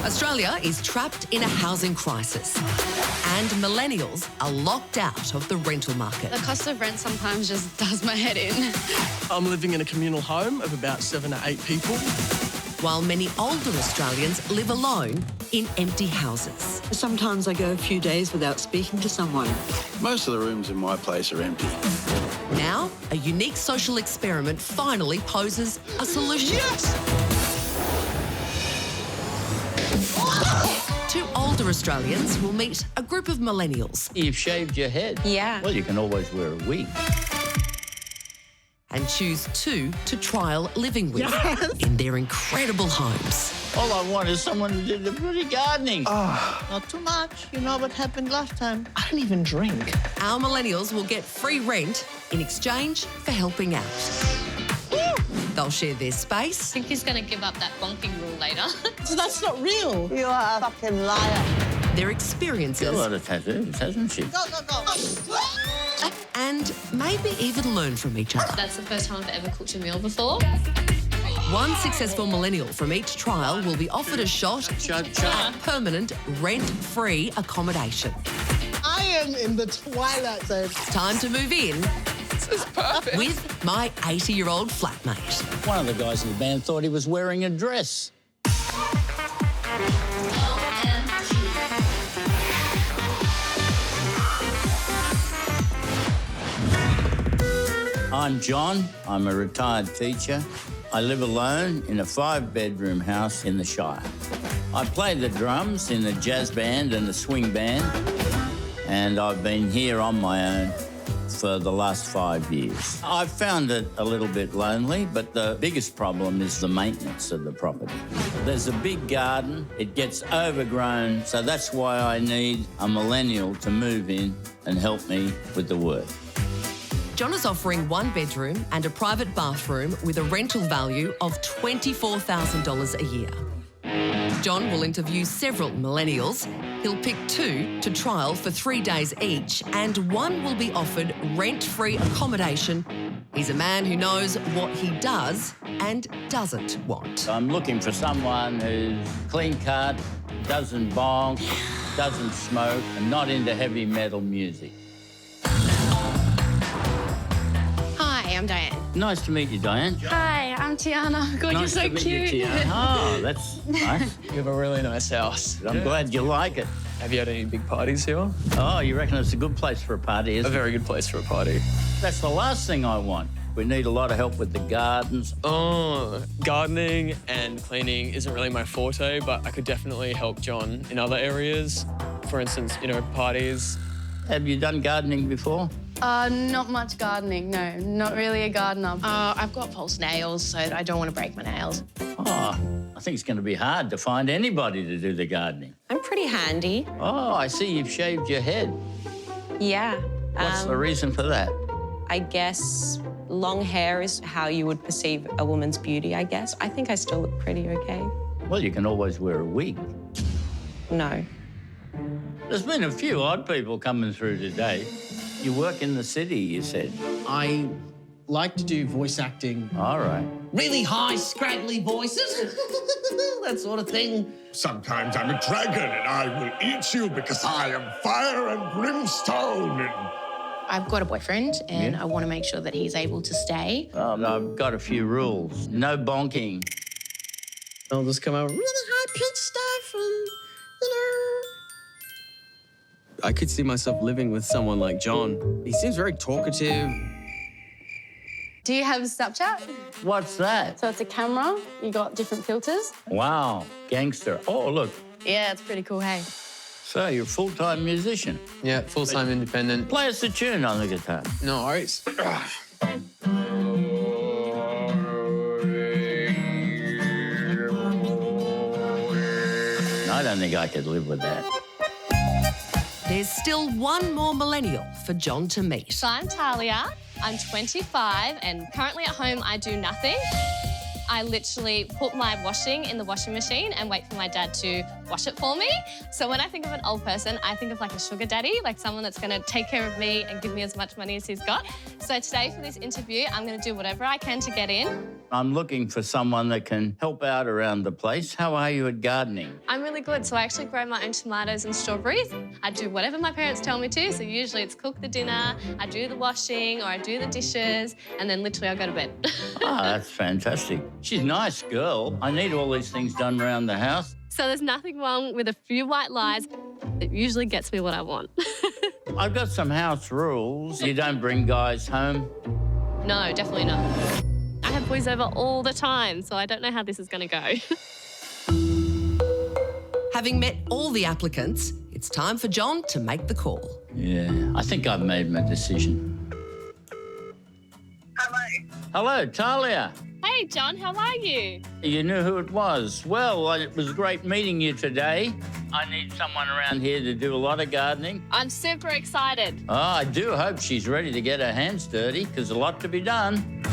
Australia is trapped in a housing crisis and millennials are locked out of the rental market. The cost of rent sometimes just does my head in. I'm living in a communal home of about 7 to 8 people. While many older Australians live alone in empty houses. Sometimes I go a few days without speaking to someone. Most of the rooms in my place are empty. Now, a unique social experiment finally poses a solution. Yes! Two older Australians will meet a group of millennials. You've shaved your head? Yeah. Well, you can always wear a wig. And choose two to trial living with in their incredible homes. All I want is someone to do the bloody gardening. Not too much. You know what happened last time. I don't even drink. Our millennials will get free rent in exchange for helping out. They'll share their space. I think he's going to give up that bonking rule later. So that's not real. You are a fucking liar. Their experiences. Got a lot of tattoos, hasn't she? Go, go, go. And maybe even learn from each other. That's the first time I've ever cooked a meal before. One successful millennial from each trial will be offered a shot at permanent rent-free accommodation. I am in the twilight zone. Time to move in This is perfect. with my 80-year-old flatmate. One of the guys in the band thought he was wearing a dress. I'm John. I'm a retired teacher. I live alone in a 5-bedroom house in the Shire. I play the drums in a jazz band and a swing band, and I've been here on my own for the last 5 years. I've found it a little bit lonely, but the biggest problem is the maintenance of the property. There's a big garden, it gets overgrown, so that's why I need a millennial to move in and help me with the work. John is offering 1 bedroom and a private bathroom with a rental value of $24,000 a year. John will interview several millennials. He'll pick 2 to trial for 3 days each, and 1 will be offered rent-free accommodation. He's a man who knows what he does and doesn't want. I'm looking for someone who's clean-cut, doesn't bonk, doesn't smoke, and not into heavy metal music. Hi, I'm Diane. Nice to meet you, Diane. Hi, I'm Tiana. God, Nice you're so to meet you, cute. Tiana. Oh, that's nice. You have a really nice house. I'm glad you like it. Have you had any big parties here? Oh, you reckon it's a good place for a party, A isn't it? very good place for a party. That's the last thing I want. We need a lot of help with the gardens. Oh, gardening and cleaning isn't really my forte, but I could definitely help John in other areas. For instance, parties. Have you done gardening before? Not much gardening, no. Not really a gardener. I've got false nails, so I don't want to break my nails. Oh, I think it's going to be hard to find anybody to do the gardening. I'm pretty handy. Oh, I see you've shaved your head. Yeah. What's the reason for that? I guess long hair is how you would perceive a woman's beauty, I guess. I think I still look pretty okay. Well, you can always wear a wig. No. There's been a few odd people coming through today. You work in the city, you said. I like to do voice acting. All right. Really high, scraggly voices. That sort of thing. Sometimes I'm a dragon and I will eat you because I am fire and brimstone. And I've got a boyfriend and I want to make sure that he's able to stay. I've got a few rules. No bonking. I'll just come out really high-pitched stuff and, I could see myself living with someone like John. He seems very talkative. Do you have Snapchat? What's that? So it's a camera. You got different filters. Wow, gangster. Oh, look. Yeah, it's pretty cool, hey? So you're a full-time musician. Yeah, full-time independent. Play us a tune on the guitar. No worries. I don't think I could live with that. There's still 1 more millennial for John to meet. So I'm Talia. I'm 25 and currently at home I do nothing. I literally put my washing in the washing machine and wait for my dad to wash it for me. So when I think of an old person, I think of like a sugar daddy, like someone that's gonna take care of me and give me as much money as he's got. So today for this interview, I'm gonna do whatever I can to get in. I'm looking for someone that can help out around the place. How are you at gardening? I'm really good. So I actually grow my own tomatoes and strawberries. I do whatever my parents tell me to. So usually it's cook the dinner, I do the washing, or I do the dishes, and then literally I go to bed. Ah, that's fantastic. She's a nice girl. I need all these things done around the house. So there's nothing wrong with a few white lies. It usually gets me what I want. I've got some house rules. You don't bring guys home. No, definitely not. I have boys over all the time, so I don't know how this is going to go. Having met all the applicants, it's time for John to make the call. Yeah, I think I've made my decision. Hello, Talia. Hey, John, how are you? You knew who it was. Well, it was great meeting you today. I need someone around here to do a lot of gardening. I'm super excited. Oh, I do hope she's ready to get her hands dirty, because there's a lot to be done.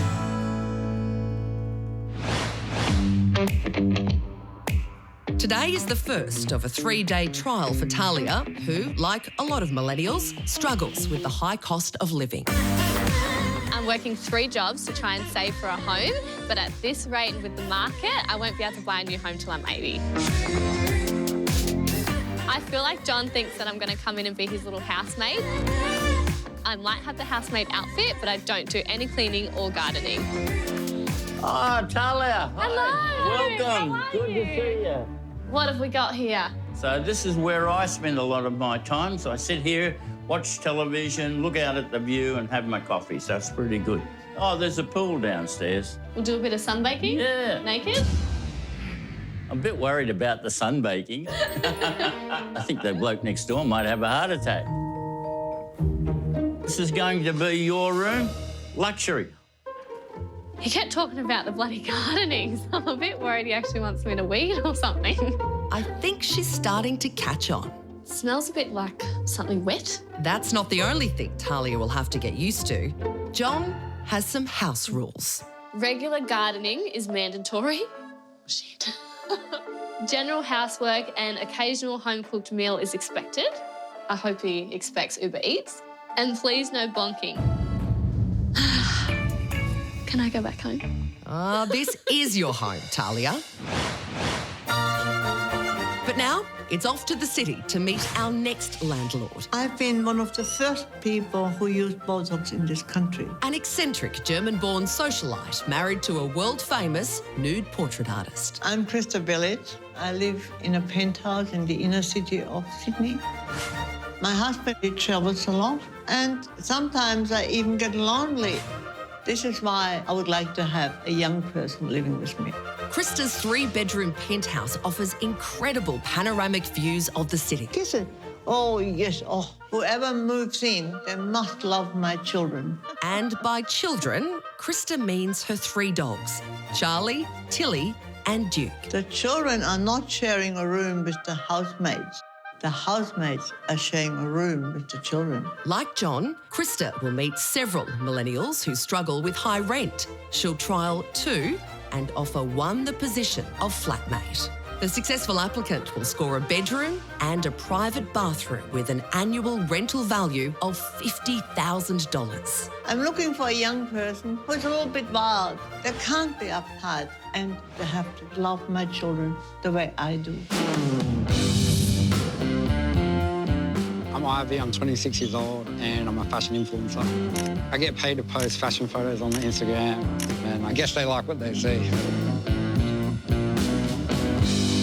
Today is the first of a 3-day trial for Talia, who, like a lot of millennials, struggles with the high cost of living. I'm working 3 jobs to try and save for a home, but at this rate with the market, I won't be able to buy a new home till I'm 80. I feel like John thinks that I'm going to come in and be his little housemate. I might have the housemate outfit, but I don't do any cleaning or gardening. Oh, Talia. Hello. Welcome. How are Good you? to see you. What have we got here? So this is where I spend a lot of my time. So I sit here, watch television, look out at the view and have my coffee. So that's pretty good. Oh, there's a pool downstairs. We'll do a bit of sunbaking? Yeah. Naked? I'm a bit worried about the sunbaking. I think the bloke next door might have a heart attack. This is going to be your room. Luxury. He kept talking about the bloody gardening, so I'm a bit worried he actually wants me to weed or something. I think she's starting to catch on. Smells a bit like something wet. That's not the only thing Talia will have to get used to. John has some house rules. Regular gardening is mandatory. Shit. General housework and occasional home-cooked meal is expected. I hope he expects Uber Eats. And please no bonking. Can I go back home? This is your home, Talia. But now, it's off to the city to meet our next landlord. I've been one of the first people who used Botox in this country. An eccentric German-born socialite married to a world-famous nude portrait artist. I'm Christa. I live in a penthouse in the inner city of Sydney. My husband, he travels a lot, and sometimes I even get lonely. This is why I would like to have a young person living with me. Christa's 3-bedroom penthouse offers incredible panoramic views of the city. Kiss it. Oh, yes. Oh, whoever moves in, they must love my children. And by children, Christa means her 3 dogs, Charlie, Tilly and Duke. The children are not sharing a room with the housemates. The housemates are sharing a room with the children. Like John, Christa will meet several millennials who struggle with high rent. She'll trial 2 and offer 1 the position of flatmate. The successful applicant will score a bedroom and a private bathroom with an annual rental value of $50,000. I'm looking for a young person who's a little bit wild. They can't be uptight, and they have to love my children the way I do. I'm Ivy, I'm 26 years old and I'm a fashion influencer. I get paid to post fashion photos on Instagram and I guess they like what they see.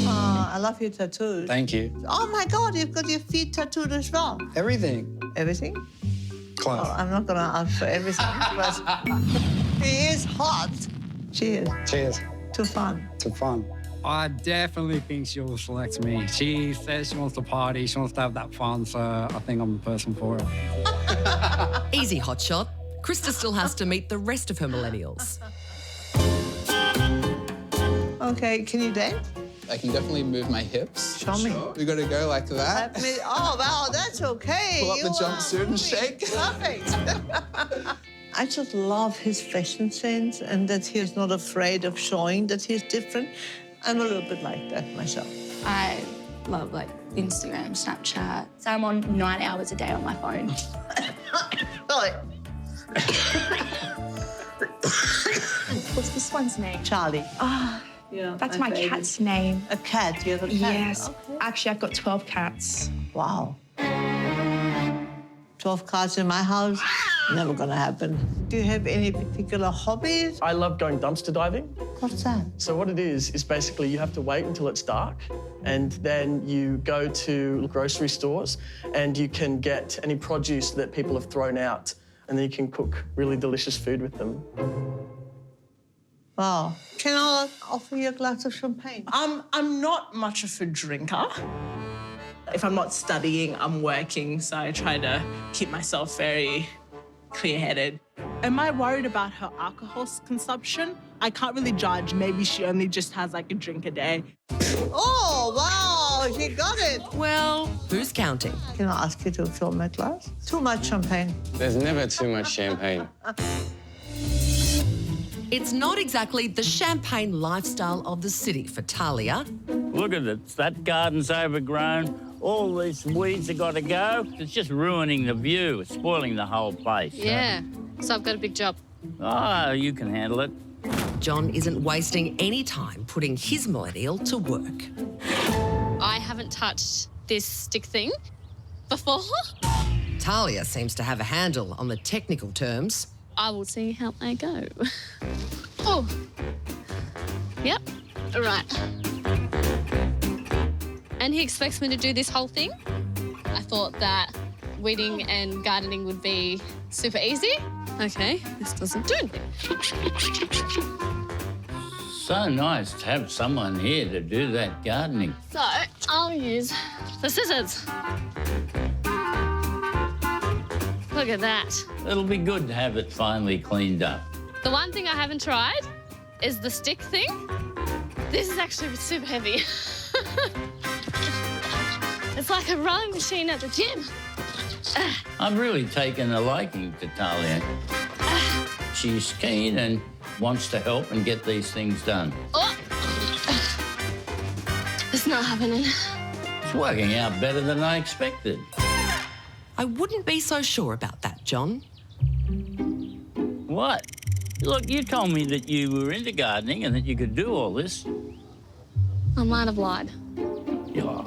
I love your tattoos. Thank you. Oh my God, you've got your feet tattooed as well. Everything. Everything? Close. Oh, I'm not gonna ask for everything, but he is hot. Cheers. Cheers. To fun. To fun. I definitely think she'll select me. She says she wants to party, she wants to have that fun, so I think I'm the person for her. Easy, hotshot. Christa still has to meet the rest of her millennials. Okay, can you dance? I can definitely move my hips. Show me. We gotta go like that. Oh, wow, that's okay. Pull up the jumpsuit and shake. Perfect. I just love his fashion sense and that he's not afraid of showing that he's different. I'm a little bit like that myself. I love, like, Instagram, Snapchat. So I'm on 9 hours a day on my phone. Sorry. What's this one's name? Charlie. Ah, Yeah, that's my favorite. cat's name. A cat? You have a cat? Yes. Okay. Actually, I've got 12 cats. Wow. 12 cats in my house? Never gonna happen. Do you have any particular hobbies? I love going dumpster diving. What's that? So what it is basically you have to wait until it's dark and then you go to grocery stores and you can get any produce that people have thrown out and then you can cook really delicious food with them. Wow. Can I offer you a glass of champagne? I'm not much of a drinker. If I'm not studying, I'm working, so I try to keep myself very clear-headed. Am I worried about her alcohol consumption? I can't really judge. Maybe she only just has like a drink a day. Oh, wow, she got it. Well, who's counting? Can I ask you to fill my glass? Too much champagne. There's never too much champagne. It's not exactly the champagne lifestyle of the city for Talia. Look at it. That garden's overgrown. All these weeds have got to go. It's just ruining the view. It's spoiling the whole place. Yeah, so I've got a big job. Oh, you can handle it. John isn't wasting any time putting his millennial to work. I haven't touched this stick thing before. Talia seems to have a handle on the technical terms. I will see how I go. Oh. Yep, right. And he expects me to do this whole thing. I thought that weeding and gardening would be super easy. Okay, this doesn't do anything. So nice to have someone here to do that gardening. So I'll use the scissors. Look at that. It'll be good to have it finally cleaned up. The one thing I haven't tried is the stick thing. This is actually super heavy. It's like a rowing machine at the gym. I've really taken a liking to Talia. She's keen and wants to help and get these things done. Oh. It's not happening. It's working out better than I expected. I wouldn't be so sure about that, John. What? Look, you told me that you were into gardening and that you could do all this. I might have lied. Yeah.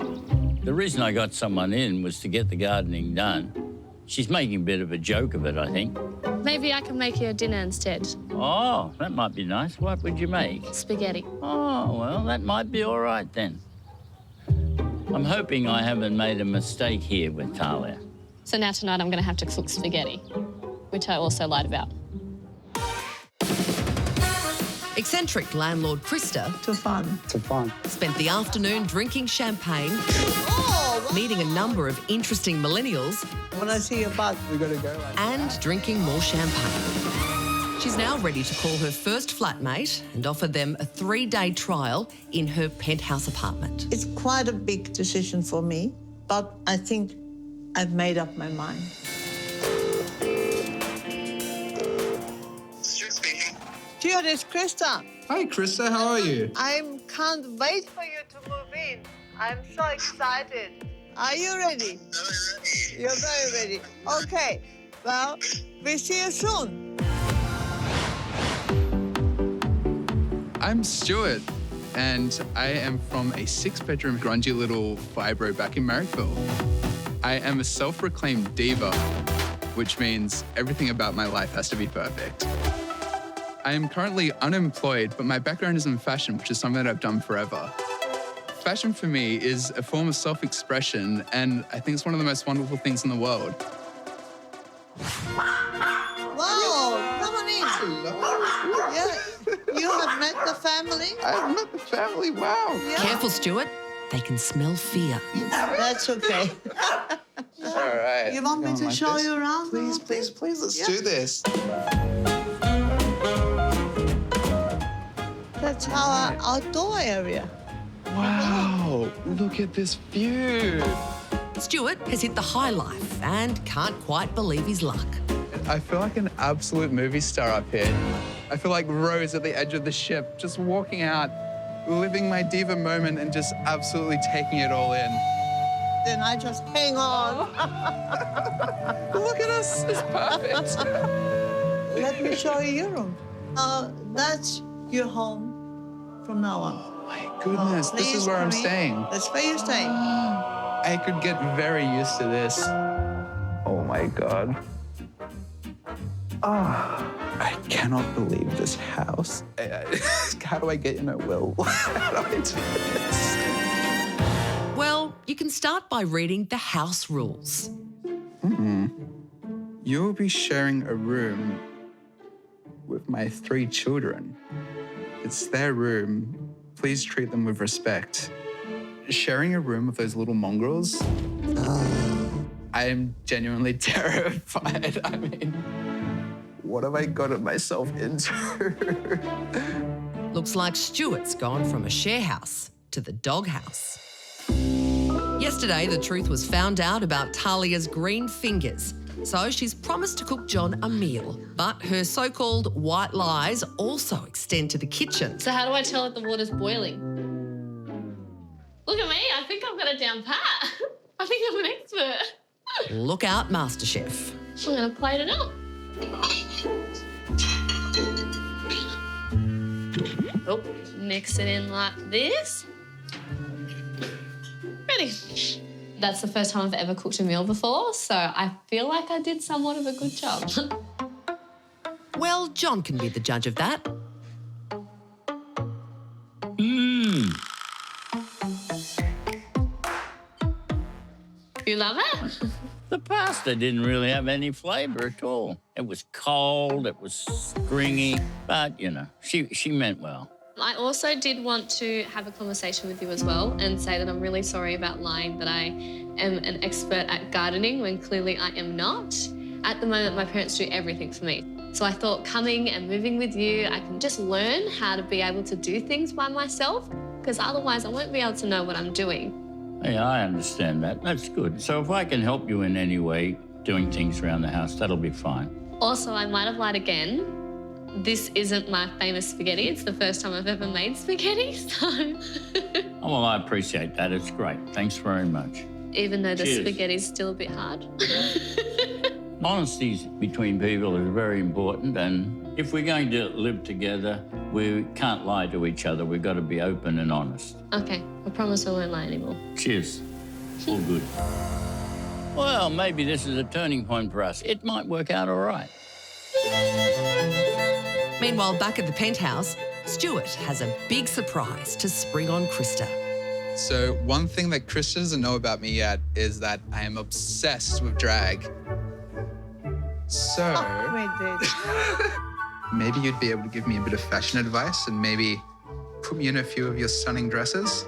The reason I got someone in was to get the gardening done. She's making a bit of a joke of it, I think. Maybe I can make you a dinner instead. Oh, that might be nice. What would you make? Spaghetti. Oh, well, that might be all right then. I'm hoping I haven't made a mistake here with Talia. So now tonight I'm going to have to cook spaghetti, which I also lied about. Eccentric landlord Christa Too fun. spent the afternoon drinking champagne, meeting a number of interesting millennials, When I see your butt, We gotta go. and drinking more champagne. She's now ready to call her first flatmate and offer them a 3-day trial in her penthouse apartment. it's quite a big decision for me, but I think I've made up my mind. Stuart speaking. Stuart, it's Christa. Hi, Christa. How are you? I can't wait for you to move in. I'm so excited. Are you ready? Very ready. You're very ready. Okay. Well, we'll see you soon. I'm Stuart, and I am from a 6-bedroom grungy little vibro back in Marrickville. I am a self-proclaimed diva, which means everything about my life has to be perfect. I am currently unemployed, but my background is in fashion, which is something that I've done forever. Fashion for me is a form of self-expression, and I think it's one of the most wonderful things in the world. Wow, come on in. Hello. Yeah, you have met the family? I've met the family, wow. Yeah. Careful, Stuart. They can smell fear. That's okay. All right. You want me Going to like show this? you around? Please, please, please, let's do this. That's our outdoor area. Wow, look at this view. Stuart has hit the high life and can't quite believe his luck. I feel like an absolute movie star up here. I feel like Rose at the edge of the ship, just walking out, living my diva moment and just absolutely taking it all in. Then I just hang on. Look at us, it's perfect. Let me show you your room. That's your home from now on. My goodness, this is where I'm staying. That's where you're staying. I could get very used to this. Oh my God. I cannot believe this house. How do I get in a will? How do I do this? Well, you can start by reading the house rules. You'll be sharing a room with my 3 children. It's their room. Please treat them with respect. Sharing a room with those little mongrels, I am genuinely terrified. I mean, what have I gotten myself into? Looks like Stuart's gone from a share house to the doghouse. Yesterday, the truth was found out about Talia's green fingers. So she's promised to cook John a meal. But her so-called white lies also extend to the kitchen. So how do I tell if the water's boiling? Look at me, I think I've got it down pat. I think I'm an expert. Look out, MasterChef. I'm gonna plate it up. Oh, mix it in like this. Ready. That's the first time I've ever cooked a meal before, so I feel like I did somewhat of a good job. Well, John can be the judge of that. You love it? The pasta didn't really have any flavour at all. It was cold, it was stringy, but, you know, she meant well. I also did want to have a conversation with you as well and say that I'm really sorry about lying that I am an expert at gardening when clearly I am not. At the moment, my parents do everything for me. So I thought coming and moving with you, I can just learn how to be able to do things by myself, because otherwise I won't be able to know what I'm doing. Yeah, I understand that. That's good. So if I can help you in any way doing things around the house, that'll be fine. Also, I might have lied again. This isn't my famous spaghetti. It's the first time I've ever made spaghetti, so... Oh, well, I appreciate that. It's great. Thanks very much. Even though the Cheers. spaghetti's still a bit hard. Honesty between people is very important, and if we're going to live together, we can't lie to each other. We've got to be open and honest. Okay, I promise I won't lie anymore. Cheers. All good. Well, maybe this is a turning point for us. It might work out all right. Meanwhile, back at the penthouse, Stuart has a big surprise to spring on Christa. So one thing that Christa doesn't know about me yet is that I am obsessed with drag. So maybe you'd be able to give me a bit of fashion advice and maybe put me in a few of your stunning dresses.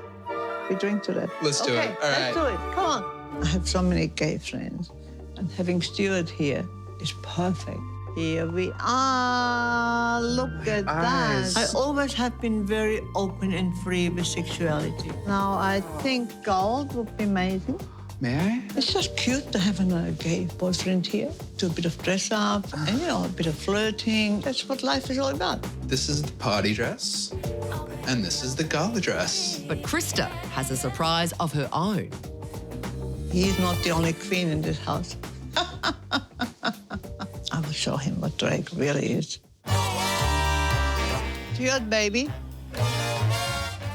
We drink to that. Let's do it. All right. Let's do it. Come on. I have so many gay friends, and having Stuart here is perfect. Here we are. Look at that. I always have been very open and free with sexuality. Now, I think gold would be amazing. May I? It's just cute to have a gay boyfriend here. Do a bit of dress up and, you know, a bit of flirting. That's what life is all about. This is the party dress, and this is the gala dress. But Christa has a surprise of her own. He's not the only queen in this house. I will show him what drag really is. Stuart, baby.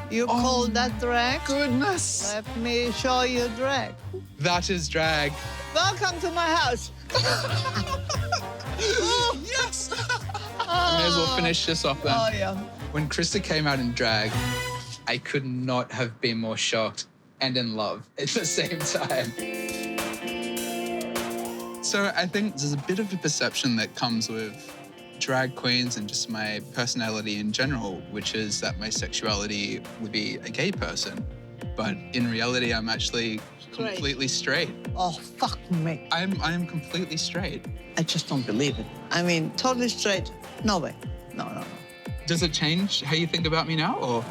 You call that drag? Goodness. Let me show you drag. That is drag. Welcome to my house. Oh, yes. I may as well finish this off then. Oh, yeah. When Christa came out in drag, I could not have been more shocked and in love at the same time. So I think there's a bit of a perception that comes with drag queens and just my personality in general, which is that my sexuality would be a gay person. But in reality, I'm actually completely straight. Oh, fuck me. I am completely straight. I just don't believe it. I mean, totally straight. No way. No. Does it change how you think about me now, or?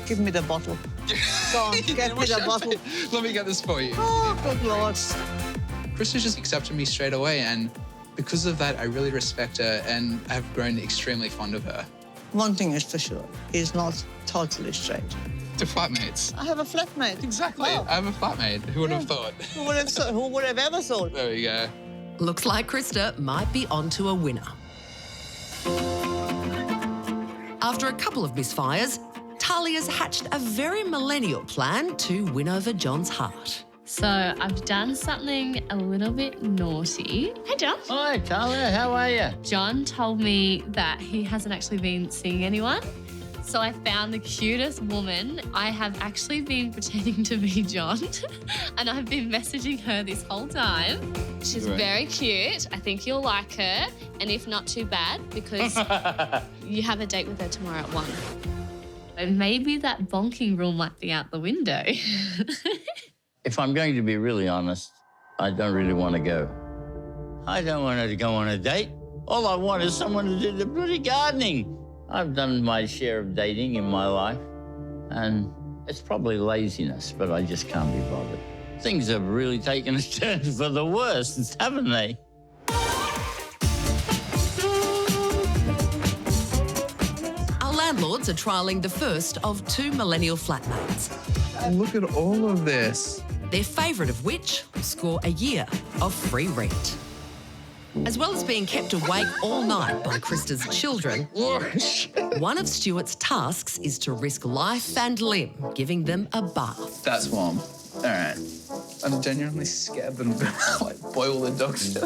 Give me the bottle. Go on, get me the bottle. Let me get this for you. Oh, good Lord. Christa just accepted me straight away, and because of that, I really respect her and have grown extremely fond of her. One thing is for sure, he's not totally straight. To flatmates. I have a flatmate. Exactly. Oh. I have a flatmate. Who would have thought? Who would have ever thought? There we go. Looks like Christa might be onto a winner. After a couple of misfires, Talia's hatched a very millennial plan to win over John's heart. So I've done something a little bit naughty. Hey, John. Hi, Talia. How are you? John told me that he hasn't actually been seeing anyone. So I found the cutest woman. I have actually been pretending to be John and I've been messaging her this whole time. She's very cute. I think you'll like her. And if not too bad, because you have a date with her tomorrow at 1. And maybe that bonking rule might be out the window. If I'm going to be really honest, I don't really want to go. I don't want her to go on a date. All I want is someone to do the bloody gardening. I've done my share of dating in my life, and it's probably laziness, but I just can't be bothered. Things have really taken a turn for the worse, haven't they? Our landlords are trialling the first of 2 millennial flatmates. Look at all of this. Their favourite of which will score a year of free rent. As well as being kept awake all night by Christa's children, one of Stuart's tasks is to risk life and limb, giving them a bath. That's warm. All right. I'm genuinely scared that I'm going to like boil the dog's shit.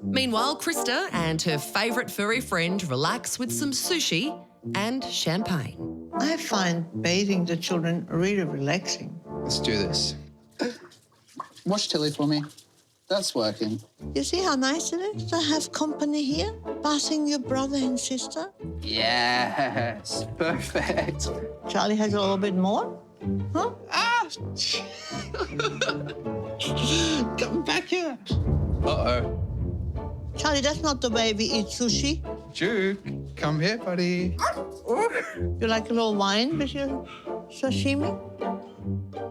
Meanwhile, Christa and her favourite furry friend relax with some sushi and champagne. I find bathing the children really relaxing. Let's do this. Watch telly for me. That's working. You see how nice it is to have company here? Bathing your brother and sister? Yes, perfect. Charlie has a little bit more? Huh? Ah! Come back here. Uh-oh. Charlie, that's not the way we eat sushi. Duke, come here, buddy. You like a little wine with your sashimi?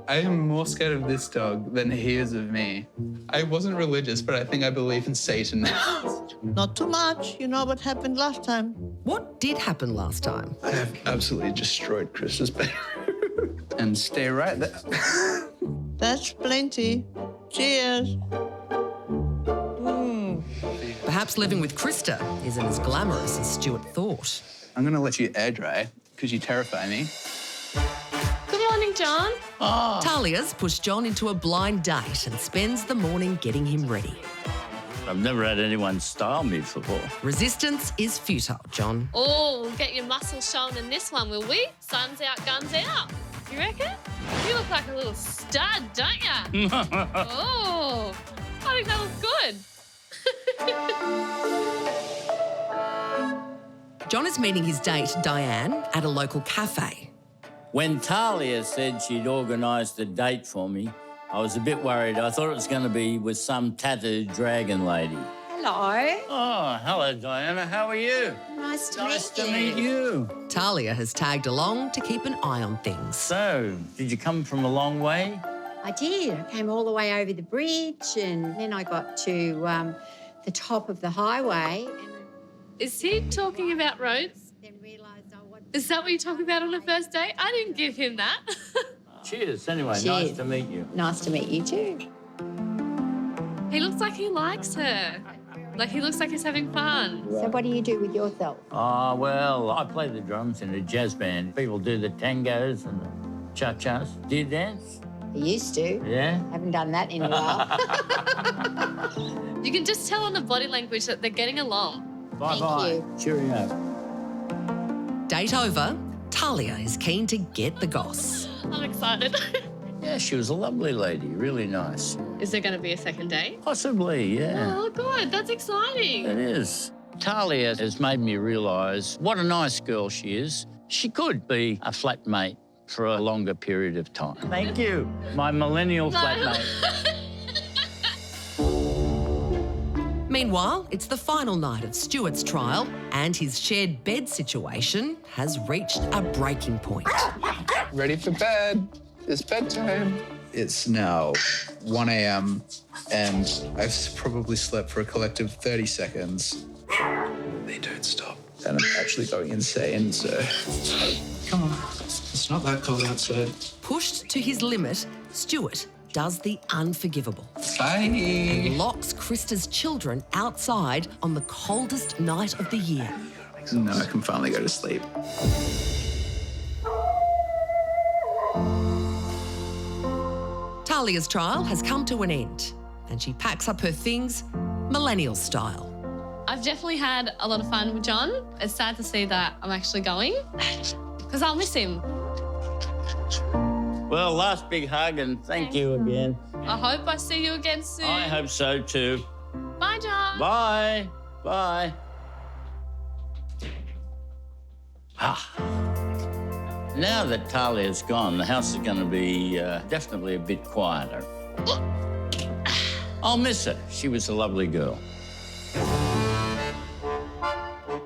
I am more scared of this dog than he is of me. I wasn't religious, but I think I believe in Satan now. Not too much. You know what happened last time. What did happen last time? I have absolutely destroyed Chris's bedroom. And stay right there. That's plenty. Cheers. Perhaps living with Christa isn't as glamorous as Stuart thought. I'm going to let you air dry because you terrify me. Good morning, John. Talia's pushed John into a blind date and spends the morning getting him ready. I've never had anyone style me before. Resistance is futile, John. Oh, we'll get your muscles shown in this one, will we? Sun's out, guns out. You reckon? You look like a little stud, don't you? Oh, I think that looks good. John is meeting his date, Diane, at a local cafe. When Talia said she'd organised a date for me, I was a bit worried. I thought it was going to be with some tattooed dragon lady. Hello. Oh, hello, Diana. How are you? Nice to meet you. Talia has tagged along to keep an eye on things. So, did you come from a long way? I did. I came all the way over the bridge and then I got to the top of the highway. Is he talking about roads? Is that what you're talking about on a first date? I didn't give him that. Cheers. Anyway, Cheers. nice to meet you. Nice to meet you too. He looks like he likes her. Like he looks like he's having fun. So what do you do with yourself? Well, I play the drums in a jazz band. People do the tangos and the cha-chas. Do you dance? I used to. Yeah? Haven't done that in a while. You can just tell on the body language that they're getting along. Bye-bye. Thank Cheerio. Date over, Talia is keen to get the goss. I'm excited. Yeah, she was a lovely lady, really nice. Is there going to be a second date? Possibly, yeah. Oh, good. That's exciting. It is. Talia has made me realise what a nice girl she is. She could be a flatmate for a longer period of time. Thank you. My millennial flatmate. Meanwhile, it's the final night of Stuart's trial and his shared bed situation has reached a breaking point. Ready for bed. It's bedtime. It's now 1 a.m. and I've probably slept for a collective 30 seconds. They don't stop. And I'm actually going insane, so... Come on. It's not that cold outside. Pushed to his limit, Stuart does the unforgivable. Bye. And locks Christa's children outside on the coldest night of the year. Now I can finally go to sleep. Talia's trial has come to an end and she packs up her things Millennial style. I've definitely had a lot of fun with John. It's sad to see that I'm actually going because I'll miss him. Well, last big hug and thank you again. I hope I see you again soon. I hope so too. Bye, John. Bye. Bye. Now that Talia's gone, the house is going to be definitely a bit quieter. I'll miss her. She was a lovely girl.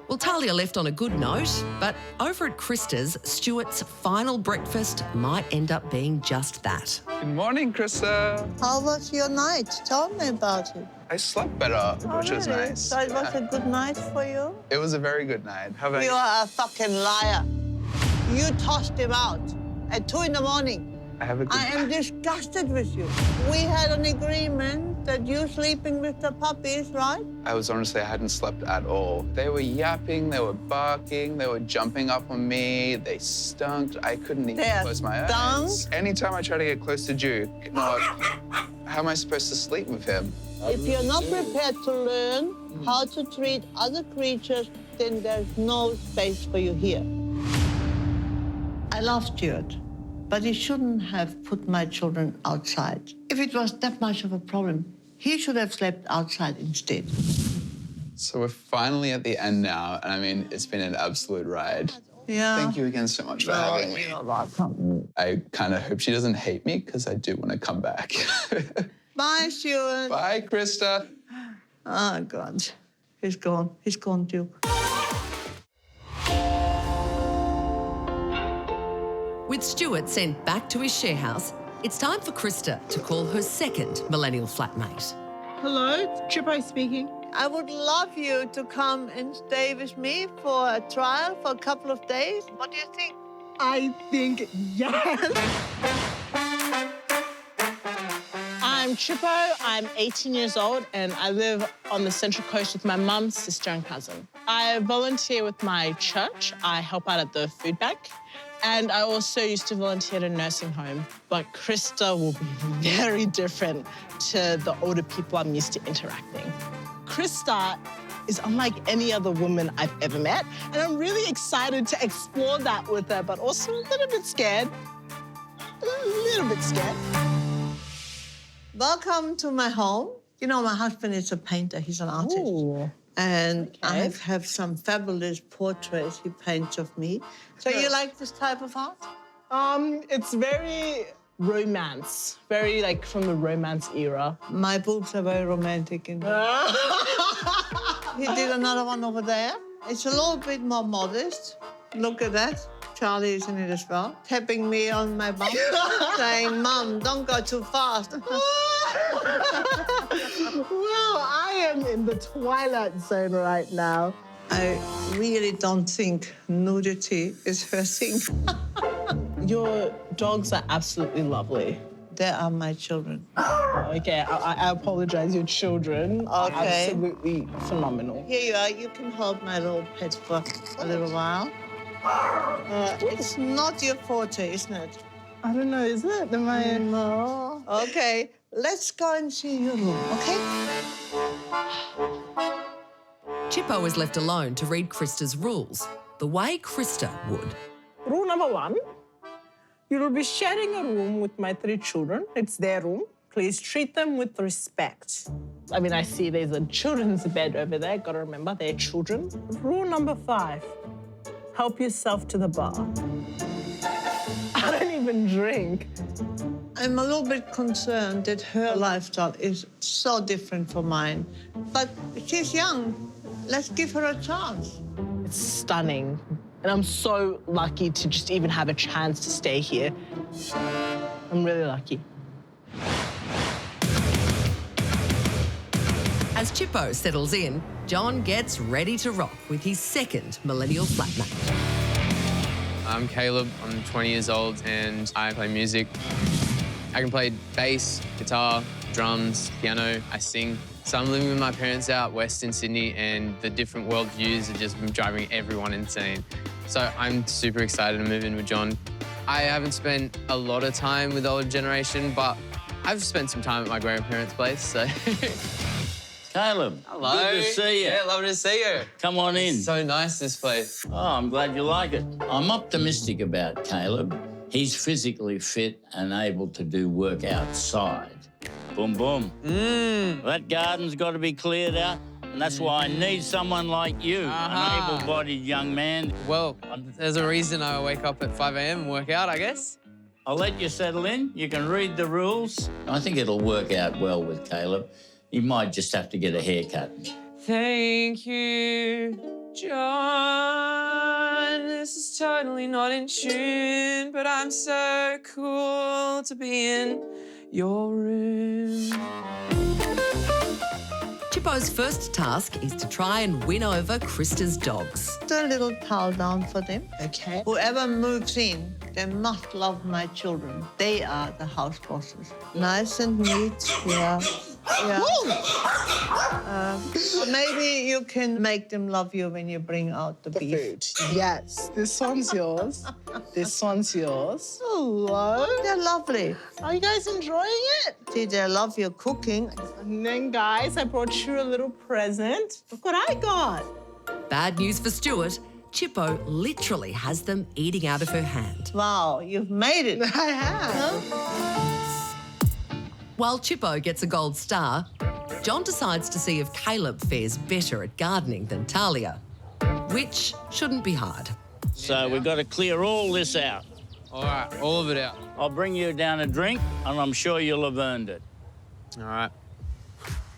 Well, Talia left on a good note, but over at Christa's, Stuart's final breakfast might end up being just that. Good morning, Christa. How was your night? Tell me about it. I slept better, which was really? nice. So it was a good night for you? It was a very good night. How about You you? are a fucking liar. You tossed him out at 2 in the morning. I have a good I am disgusted with you. We had an agreement that you're sleeping with the puppies, right? I hadn't slept at all. They were yapping, they were barking, they were jumping up on me, they stunk. I couldn't even close my eyes. Anytime I try to get close to Duke, how am I supposed to sleep with him? If you're not prepared to learn how to treat other creatures, then there's no space for you here. I love Stuart, but he shouldn't have put my children outside. If it was that much of a problem, he should have slept outside instead. So we're finally at the end now, and I mean, it's been an absolute ride. Yeah. Thank you again so much for having me. I kind of hope she doesn't hate me, because I do want to come back. Bye, Stuart. Bye, Christa. Oh, God. He's gone. He's gone, Duke. With Stuart sent back to his share house, it's time for Christa to call her second Millennial flatmate. Hello, Chipo speaking. I would love you to come and stay with me for a trial for a couple of days. What do you think? I think yes. I'm Chipo, I'm 18 years old, and I live on the Central Coast with my mum, sister, and cousin. I volunteer with my church. I help out at the food bank. And I also used to volunteer at a nursing home. But Christa will be very different to the older people I'm used to interacting. Christa is unlike any other woman I've ever met, and I'm really excited to explore that with her, but also a little bit scared. A little bit scared. Welcome to my home. You know, my husband is a painter. He's an artist. Ooh. And I have some fabulous portraits he paints of me. So you like this type of art? It's very romance, very like from the romance era. My boobs are very romantic. He did another one over there. It's a little bit more modest. Look at that. Charlie is in it as well, tapping me on my bum, saying, "Mum, don't go too fast." Well, I am in the twilight zone right now. I really don't think nudity is her thing. Your dogs are absolutely lovely. They are my children. Okay, I apologize, your children are Okay. absolutely phenomenal. Here you are. You can hold my little pet for a little while. It's not your forte, isn't it? I don't know, is it? Am I? No. Okay, let's go and see your room, okay? Chipo is left alone to read Christa's rules, the way Christa would. Rule number 1, you will be sharing a room with my 3 children. It's their room. Please treat them with respect. I mean, I see there's a children's bed over there. Gotta remember, they're children. Rule number 5, help yourself to the bar. I don't even drink. I'm a little bit concerned that her lifestyle is so different from mine. But she's young. Let's give her a chance. It's stunning. And I'm so lucky to just even have a chance to stay here. I'm really lucky. As Chipo settles in, John gets ready to rock with his second Millennial flatmate. I'm Caleb, I'm 20 years old and I play music. I can play bass, guitar, drums, piano, I sing. So I'm living with my parents out west in Sydney, and the different world views are just driving everyone insane. So I'm super excited to move in with John. I haven't spent a lot of time with the older generation, but I've spent some time at my grandparents' place, so... Caleb, Hello. good to see you. Yeah, lovely to see you. Come on in. It's so nice, this place. Oh, I'm glad you like it. I'm optimistic about Caleb. He's physically fit and able to do work outside. Boom, boom. That garden's got to be cleared out, and that's why I need someone like you, an able-bodied young man. Well, there's a reason I wake up at 5 a.m. and work out, I guess. I'll let you settle in. You can read the rules. I think it'll work out well with Caleb. He might just have to get a haircut. Thank you, John. This is totally not in tune, but I'm so cool to be in your room. Chipo's first task is to try and win over Christa's dogs. Put a little towel down for them. Okay. Whoever moves in, they must love my children. They are the house bosses. Nice and neat, yeah. Yeah. Maybe you can make them love you when you bring out the beef. Food. Yes. This one's yours. This one's yours. Hello. They're lovely. Are you guys enjoying it? See, they love your cooking. And then, guys, I brought you a little present. Look what I got. Bad news for Stuart. Chipo literally has them eating out of her hand. Wow, you've made it. I have. Huh? While Chipo gets a gold star, John decides to see if Caleb fares better at gardening than Talia, which shouldn't be hard. So we've got to clear all this out. All right, all of it out. I'll bring you down a drink, and I'm sure you'll have earned it. All right.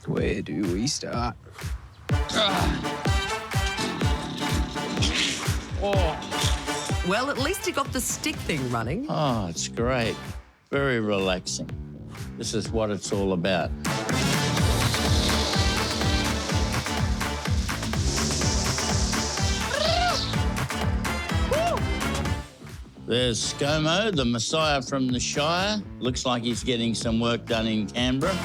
Where do we start? Oh. Well, at least he got the stick thing running. Oh, it's great. Very relaxing. This is what it's all about. There's ScoMo, the Messiah from the Shire. Looks like he's getting some work done in Canberra.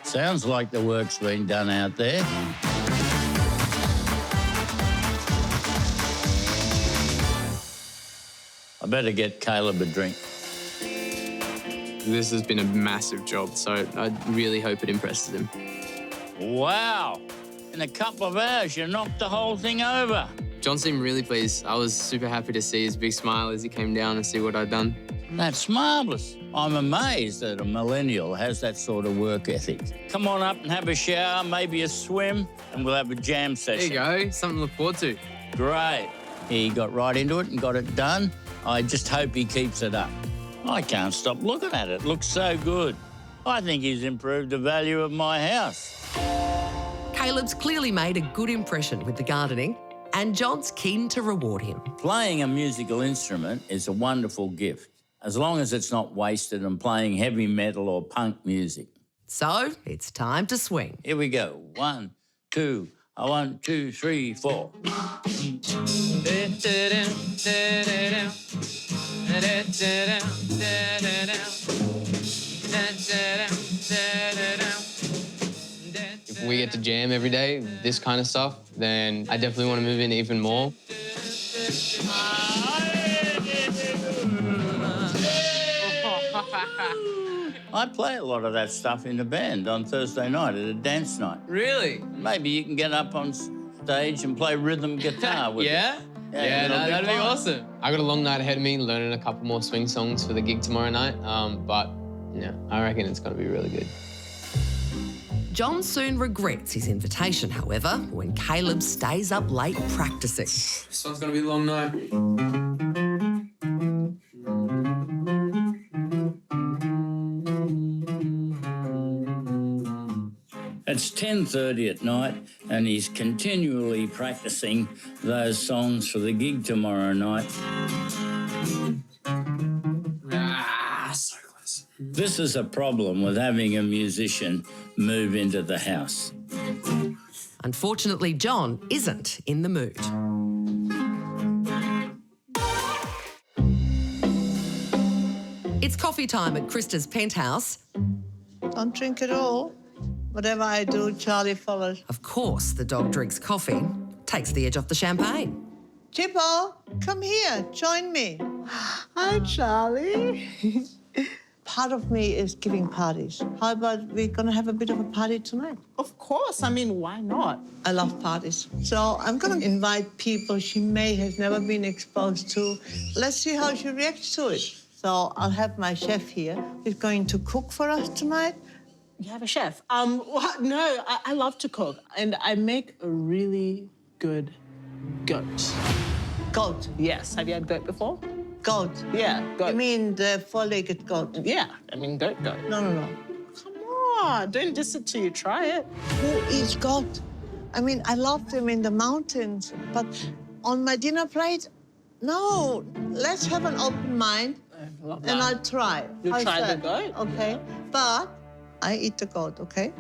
Sounds like the work's been done out there. I better get Caleb a drink. This has been a massive job, so I really hope it impresses him. Wow! In a couple of hours, you knocked the whole thing over. John seemed really pleased. I was super happy to see his big smile as he came down and see what I'd done. That's marvellous. I'm amazed that a millennial has that sort of work ethic. Come on up and have a shower, maybe a swim, and we'll have a jam session. There you go, something to look forward to. Great. He got right into it and got it done. I just hope he keeps it up. I can't stop looking at it. It looks so good. I think he's improved the value of my house. Caleb's clearly made a good impression with the gardening, and John's keen to reward him. Playing a musical instrument is a wonderful gift, as long as it's not wasted on playing heavy metal or punk music. So it's time to swing. Here we go. 1, 2, 1, 2, 3, 4. If we get to jam every day, this kind of stuff, then I definitely want to move in even more. I play a lot of that stuff in the band on Thursday night at a dance night. Really? Maybe you can get up on stage and play rhythm guitar with Yeah? it. Yeah, it'll that'd be fun. awesome. I got a long night ahead of me, learning a couple more swing songs for the gig tomorrow night. But yeah, I reckon it's going to be really good. John soon regrets his invitation, however, when Caleb stays up late practicing. This one's going to be a long night. It's 10:30 at night and he's continually practicing those songs for the gig tomorrow night. So close. This is a problem with having a musician move into the house. Unfortunately, John isn't in the mood. It's coffee time at Christa's penthouse. Don't drink it all. Whatever I do, Charlie follows. Of course, the dog drinks coffee, takes the edge off the champagne. Chipo, come here, join me. Hi, Charlie. Part of me is giving parties. How about we're gonna have a bit of a party tonight? Of course, I mean, why not? I love parties. So I'm gonna invite people she may have never been exposed to. Let's see how she reacts to it. So I'll have my chef here. He's going to cook for us tonight. You have a chef? No, I love to cook, and I make a really good goat. Goat? Yes. Have you had goat before? Goat? Yeah, goat. You mean the four-legged goat? Yeah, I mean goat. No. Come on, don't diss it till you try it. Who eats goat? I mean, I love them in the mountains, but on my dinner plate, no. Let's have an open mind, and I'll try. You'll try the goat? Okay, but I eat the goat, okay?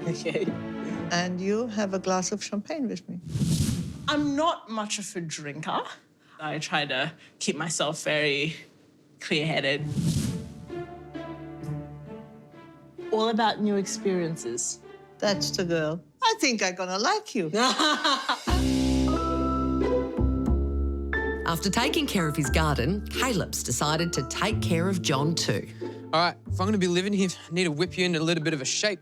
Okay. And you have a glass of champagne with me. I'm not much of a drinker. I try to keep myself very clear-headed. All about new experiences. That's the girl. I think I'm gonna like you. After taking care of his garden, Caleb's decided to take care of John too. All right, if I'm going to be living here, I need to whip you into a little bit of a shape.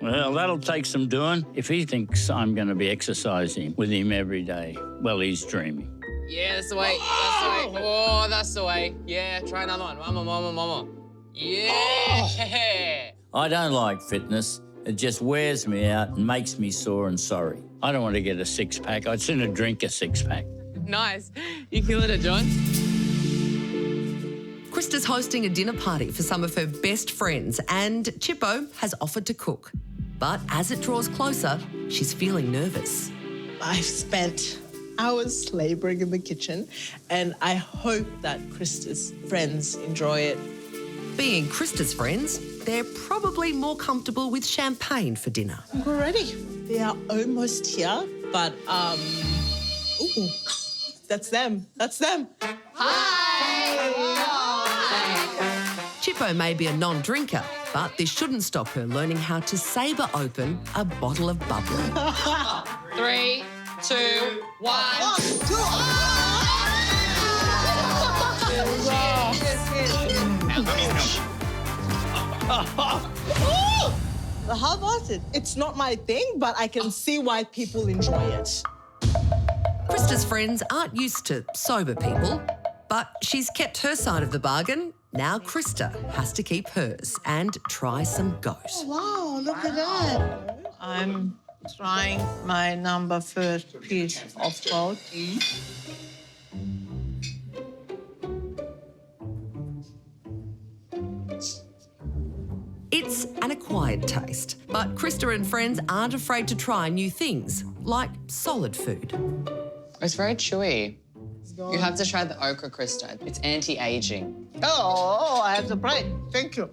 Well, that'll take some doing. If he thinks I'm going to be exercising with him every day, well, he's dreaming. Yeah, that's the way. That's the way. Oh, that's the way. Yeah, try another one. Mama. Yeah. I don't like fitness. It just wears me out and makes me sore and sorry. I don't want to get a six-pack. I'd sooner drink a six-pack. Nice. You're killing it, John. Christa's hosting a dinner party for some of her best friends and Chipo has offered to cook. But as it draws closer, she's feeling nervous. I've spent hours labouring in the kitchen, and I hope that Christa's friends enjoy it. Being Christa's friends, they're probably more comfortable with champagne for dinner. We're ready. They are almost here, but, ooh, that's them. That's them. Chipo may be a non-drinker, but this shouldn't stop her learning how to sabre open a bottle of bubbly. 3, 2, 1. How was it? It's not my thing, but I can see why people enjoy it. Christa's friends aren't used to sober people, but she's kept her side of the bargain. Now Christa has to keep hers and try some goat. Oh, wow, look at that. I'm trying my first piece of goat. It's an acquired taste, but Christa and friends aren't afraid to try new things, like solid food. It's very chewy. You have to try the okra, Christa. It's anti-aging. Oh, I have to play. Thank you.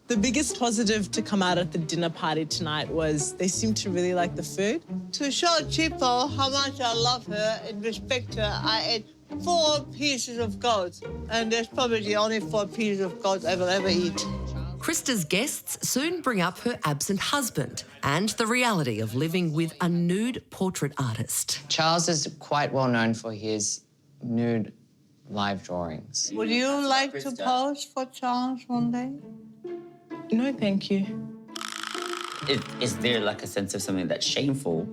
The biggest positive to come out at the dinner party tonight was they seemed to really like the food. To show Chipo how much I love her and respect her, I ate 4 pieces of goat. And that's probably the only 4 pieces of goat I will ever eat. Christa's guests soon bring up her absent husband and the reality of living with a nude portrait artist. Charles is quite well known for his nude live drawings. Would you like to pose for Charles one day? No, thank you. Is there like a sense of something that's shameful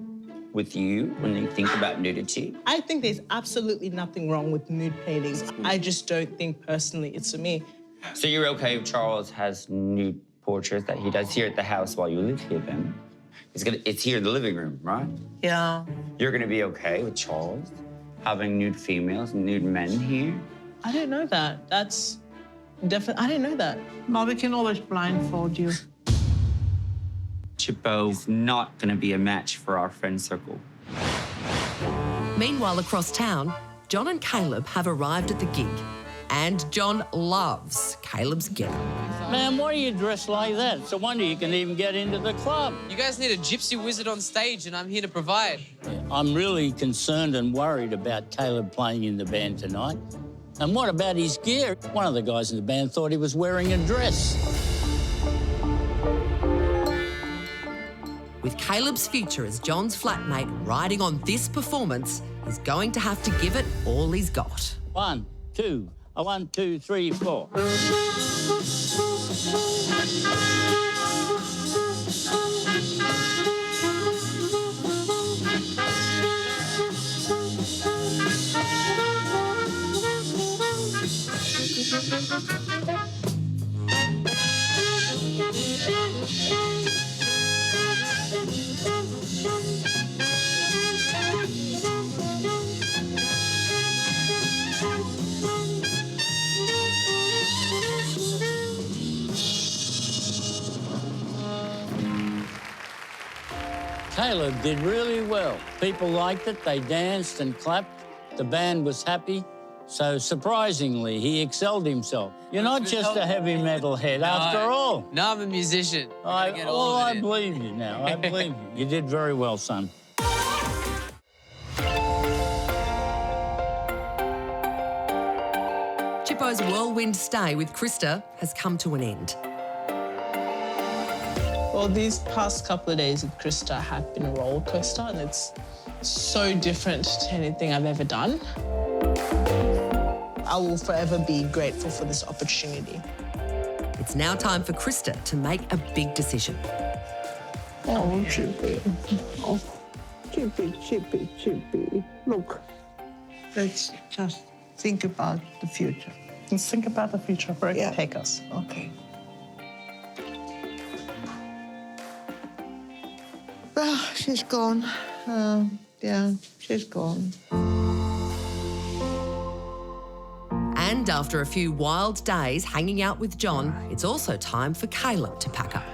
with you when you think about nudity? I think there's absolutely nothing wrong with nude paintings. I just don't think personally it's for me. So you're okay if Charles has nude portraits that he does here at the house while you live here then? It's here in the living room, right? Yeah. You're gonna be okay with Charles having nude females and nude men here? I didn't know that. That's definitely, I didn't know that. Well, we can always blindfold you. Chipo is not gonna be a match for our friend circle. Meanwhile, across town, John and Caleb have arrived at the gig. And John loves Caleb's getup. Man, why are you dressed like that? It's a wonder you can even get into the club. You guys need a gypsy wizard on stage, and I'm here to provide. I'm really concerned and worried about Caleb playing in the band tonight. And what about his gear? One of the guys in the band thought he was wearing a dress. With Caleb's future as John's flatmate riding on this performance, he's going to have to give it all he's got. 1, 2, 1, 2, 3, 4. Caleb did really well. People liked it, they danced and clapped. The band was happy. So, surprisingly, he excelled himself. You're not just a heavy metal head, after all. No, I'm a musician. I believe you now. I believe you. You did very well, son. Chipo's whirlwind stay with Christa has come to an end. Well, these past couple of days with Christa have been a roller coaster, and it's so different to anything I've ever done. I will forever be grateful for this opportunity. It's now time for Christa to make a big decision. Oh, Chippy. Oh, Chippy. Look, let's just think about the future. Let's think about the future, where it can take us. Okay. Well, she's gone. Yeah, she's gone. And after a few wild days hanging out with John, it's also time for Caleb to pack up.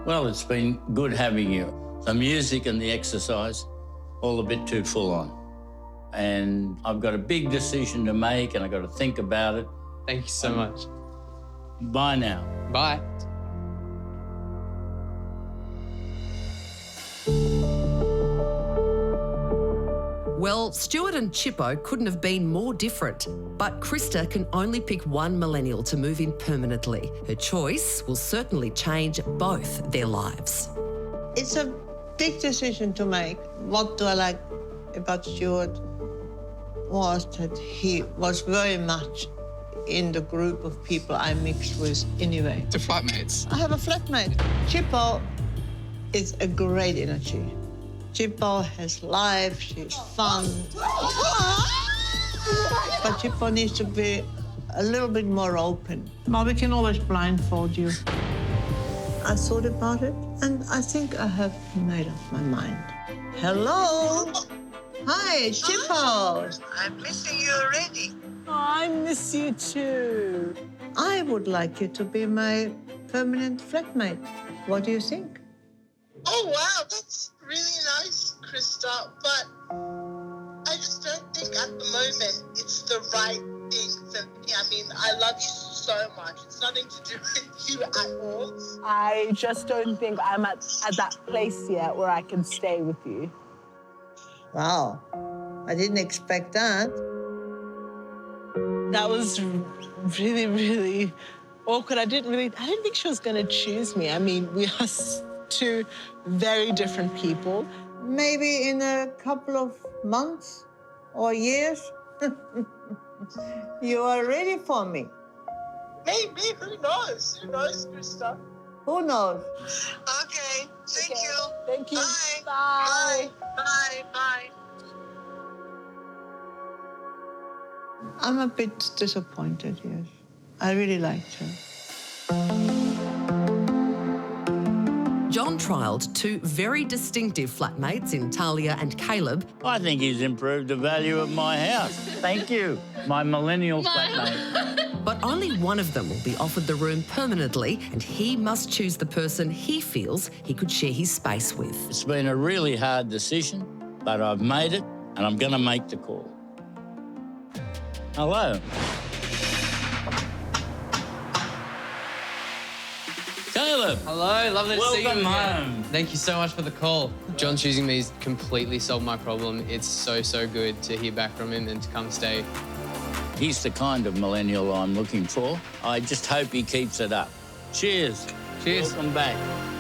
Well, it's been good having you. The music and the exercise, all a bit too full on. And I've got a big decision to make and I've got to think about it. Thank you so much. Bye now. Bye. Well, Stuart and Chipo couldn't have been more different, but Christa can only pick one millennial to move in permanently. Her choice will certainly change both their lives. It's a big decision to make. What do I like about Stuart was that he was very much in the group of people I mixed with anyway. To flatmates. I have a flatmate. Chipo is a great energy. Chipo has life, she's fun. But Chipo needs to be a little bit more open. But we can always blindfold you. I thought about it, and I think I have made up my mind. Hello? Hi, Chipo. I'm missing you already. Oh, I miss you too. I would like you to be my permanent flatmate. What do you think? Oh, wow, that's really nice, Christa, but I just don't think at the moment it's the right thing for me. I mean, I love you so much. It's nothing to do with you at all. I just don't think I'm at that place yet where I can stay with you. Wow, I didn't expect that. That was really, really awkward. I didn't think she was going to choose me. I mean, we are two very different people. Maybe in a couple of months or years, you are ready for me. Maybe, who knows? Who knows, Christa? Who knows? Okay, thank you. Thank you. Bye. Bye. Bye. I'm a bit disappointed, yes. I really liked her. John trialled two very distinctive flatmates in Talia and Caleb. I think he's improved the value of my house. Thank you, my millennial flatmate. But only one of them will be offered the room permanently, and he must choose the person he feels he could share his space with. It's been a really hard decision, but I've made it, and I'm going to make the call. Hello. Caleb. Philip. Hello, lovely to see you Welcome again. home. Thank you so much for the call. John choosing me has completely solved my problem. It's so, so good to hear back from him and to come stay. He's the kind of millennial I'm looking for. I just hope he keeps it up. Cheers. Cheers. Welcome back.